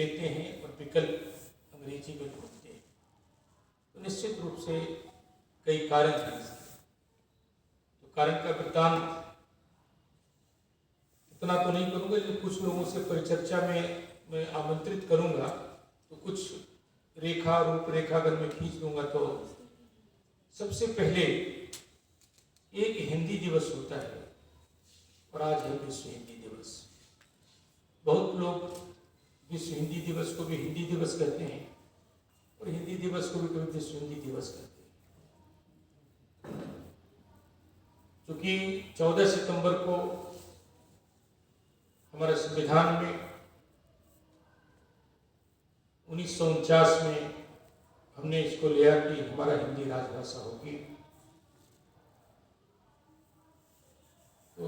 लेते हैं और विकल्प अंग्रेजी में ढूंढते हैं। तो निश्चित रूप से कई कारण हैं इसके। तो कारण का वृत्तांत इतना तो नहीं करूँगा, लेकिन कुछ लोगों से परिचर्चा में मैं आमंत्रित करूँगा, तो कुछ रूपरेखा अगर मैं खींच दूंगा तो सबसे पहले एक हिंदी दिवस होता है और आज है विश्व हिंदी दिवस। बहुत लोग विश्व हिंदी दिवस को भी हिंदी दिवस कहते हैं और हिंदी दिवस को भी कभी विश्व हिंदी दिवस कहते हैं। क्योंकि 14 सितंबर को हमारे संविधान में 1949 में हमने इसको लिया कि हमारा हिंदी राजभाषा होगी। तो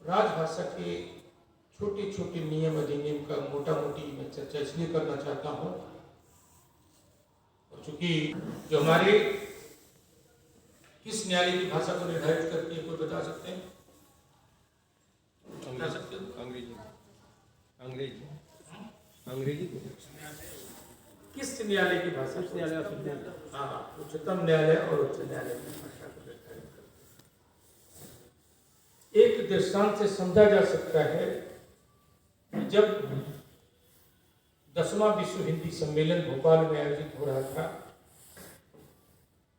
राजभाषा के छोटे छोटे नियम अधिनियम का मोटा मोटी मैं चर्चा इसलिए करना चाहता हूँ, और चूंकि जो हमारे किस न्यायालय की भाषा को निर्धारित करती है, कोई बता सकते हैं? बता सकते हो? अंग्रेजी किस न्यायालय की भाषा? हाँ, उच्चतम न्यायालय और उच्च न्यायालय की भाषा को निर्धारित करते हैं। एक दृष्टांत से समझा जा सकता है कि जब 10वां विश्व हिंदी सम्मेलन भोपाल में आयोजित हो रहा था,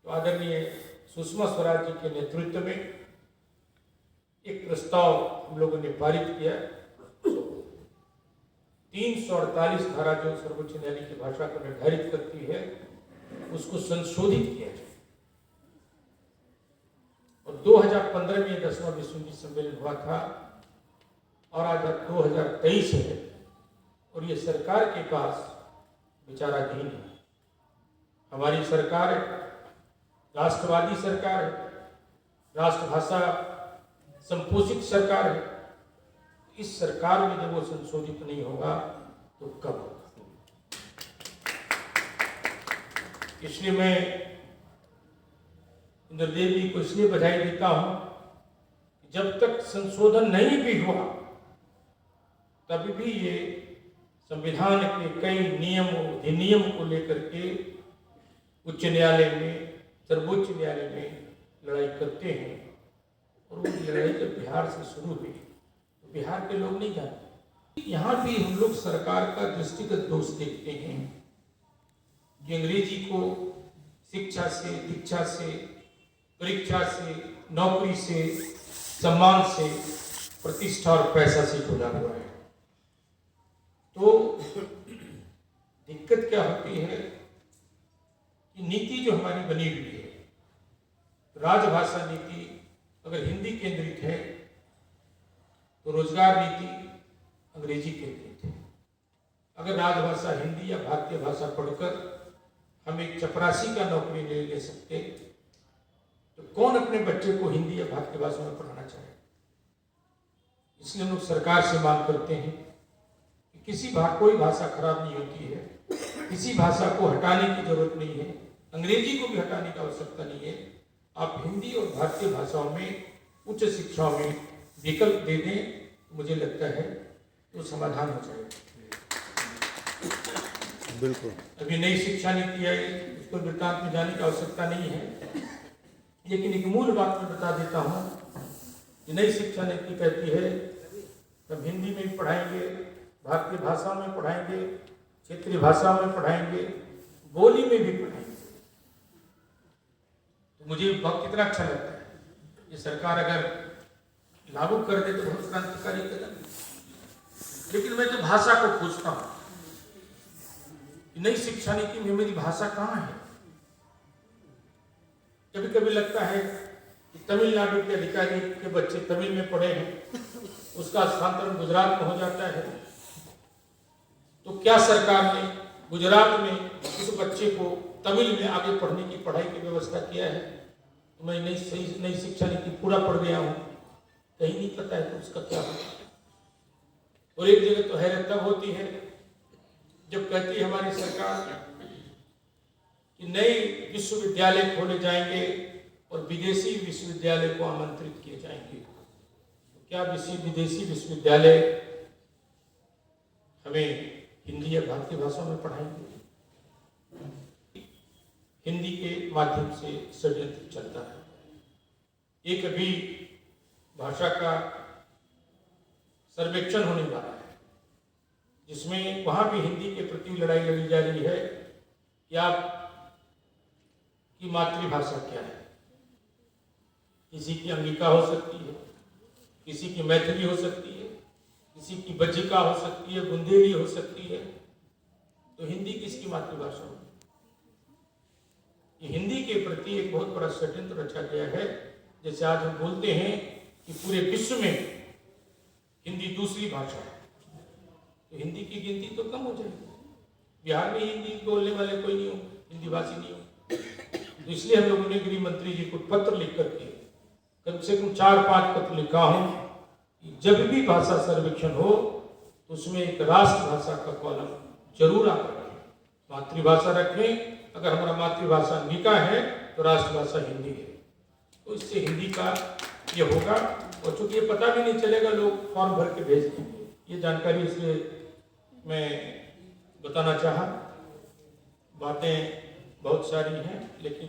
तो आदरणीय सुषमा स्वराज जी के नेतृत्व में एक प्रस्ताव हम लोगों ने पारित किया। 348 धारा जो सर्वोच्च न्यायालय की भाषा को निर्धारित करती है, उसको संशोधित किया जाए। और 2015 में 10वां विश्व हिंदी सम्मेलन हुआ था और आज 2023 है और ये सरकार के पास विचाराधीन है। हमारी सरकार है, राष्ट्रवादी सरकार है, राष्ट्रभाषा संपोषित सरकार है। इस सरकार में जब वो संशोधित नहीं होगा तो कब होगा? इसलिए मैं इंद्रदेव जी को इसलिए बधाई देता हूं कि जब तक संशोधन नहीं भी हुआ तभी भी ये संविधान के कई नियमों अधिनियम को लेकर के उच्च न्यायालय में, सर्वोच्च न्यायालय में लड़ाई करते हैं। और वो लड़ाई जब बिहार से शुरू हुई तो बिहार के लोग नहीं जानते। यहाँ भी हम लोग सरकार का दृष्टिगत दोष देखते हैं कि अंग्रेजी को शिक्षा से, दीक्षा से, परीक्षा से, नौकरी से, सम्मान से, प्रतिष्ठा और पैसा से जुड़ा हुआ है। तो दिक्कत क्या होती है कि नीति जो हमारी बनी हुई है, राजभाषा नीति अगर हिंदी केंद्रित है तो रोजगार नीति अंग्रेजी केंद्रित है। अगर राजभाषा हिंदी या भारतीय भाषा पढ़कर हम एक चपरासी का नौकरी नहीं ले सकते तो कौन अपने बच्चे को हिंदी या भारतीय भाषा में पढ़ाना चाहे? इसलिए हम लोग सरकार से मांग करते हैं कि कोई भाषा खराब नहीं होती है, किसी भाषा को हटाने की जरूरत नहीं है, अंग्रेजी को भी हटाने की आवश्यकता नहीं है। आप हिंदी और भारतीय भाषाओं में उच्च शिक्षाओं में विकल्प दे दें, मुझे लगता है तो समाधान हो जाएगा। बिल्कुल। अभी नई शिक्षा नीति आई, उसको वृत्तांत में जाने की आवश्यकता नहीं है, लेकिन एक मूल बात मैं बता देता हूँ कि नई शिक्षा नीति कहती है हम हिंदी में भी पढ़ाएंगे, भारतीय भाषा में पढ़ाएंगे, क्षेत्रीय भाषा में पढ़ाएंगे, बोली में भी पढ़ाएंगे। तो मुझे बहुत कितना अच्छा लगता है ये सरकार अगर लागू कर दे तो बहुत क्रांतिकारी कदम। लेकिन मैं तो भाषा को खोजता हूँ कि नई शिक्षा नीति में मेरी भाषा कहाँ है। कभी कभी लगता है कि तमिलनाडु के अधिकारी के बच्चे तमिल में पढ़े हैं, उसका स्थानांतरण गुजरात में हो जाता है, तो क्या सरकार ने गुजरात में उस बच्चे को तमिल में आगे पढ़ने की पढ़ाई की व्यवस्था किया है? तो मैं नई शिक्षा नीति पूरा पढ़ गया हूँ, कहीं नहीं पता है तो उसका क्या होगा। और एक जगह तो हैरत तब होती है जब कहती है हमारी सरकार कि नए विश्वविद्यालय खोले जाएंगे और विदेशी विश्वविद्यालय को आमंत्रित किए जाएंगे। तो क्या विदेशी विश्वविद्यालय हमें हिंदी या भारतीय भाषा में पढ़ाएंगे। हिंदी के माध्यम से षड्यंत्र चलता है। एक अभी भाषा का सर्वेक्षण होने वाला है, जिसमें वहां भी हिंदी के प्रति लड़ाई लड़ी जा रही है कि आपकी मातृभाषा क्या है। किसी की अंगिका हो सकती है, किसी की मैथिली हो सकती है, किसी की बज्जिका हो सकती है, बुंदेली हो सकती है। तो हिंदी किसकी मातृभाषा होगी? ये हिंदी के प्रति एक बहुत बड़ा षड्यंत्र रचा गया है। जैसे आज हम बोलते हैं कि पूरे विश्व में हिंदी दूसरी भाषा है, तो हिंदी की गिनती तो कम हो जाएगी। बिहार में हिंदी बोलने वाले कोई नहीं हो, हिंदी भाषी नहीं हो। तो इसलिए हम लोगों ने गृह मंत्री जी को पत्र लिख करके कम से कम 4-5 पत्र लिखा हूं कि जब भी भाषा सर्वेक्षण हो तो उसमें एक राष्ट्रभाषा का कॉलम जरूर आप रखें। मातृभाषा रखें, अगर हमारा मातृभाषा अंगिका है तो राष्ट्रभाषा हिंदी है। तो इससे हिंदी का ये होगा, और चूंकि ये पता भी नहीं चलेगा, लोग फॉर्म भर के भेज देंगे। ये जानकारी इसलिए मैं बताना चाहा। बातें बहुत सारी हैं, लेकिन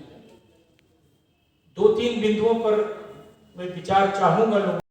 2-3 बिंदुओं पर मैं विचार चाहूंगा लोगों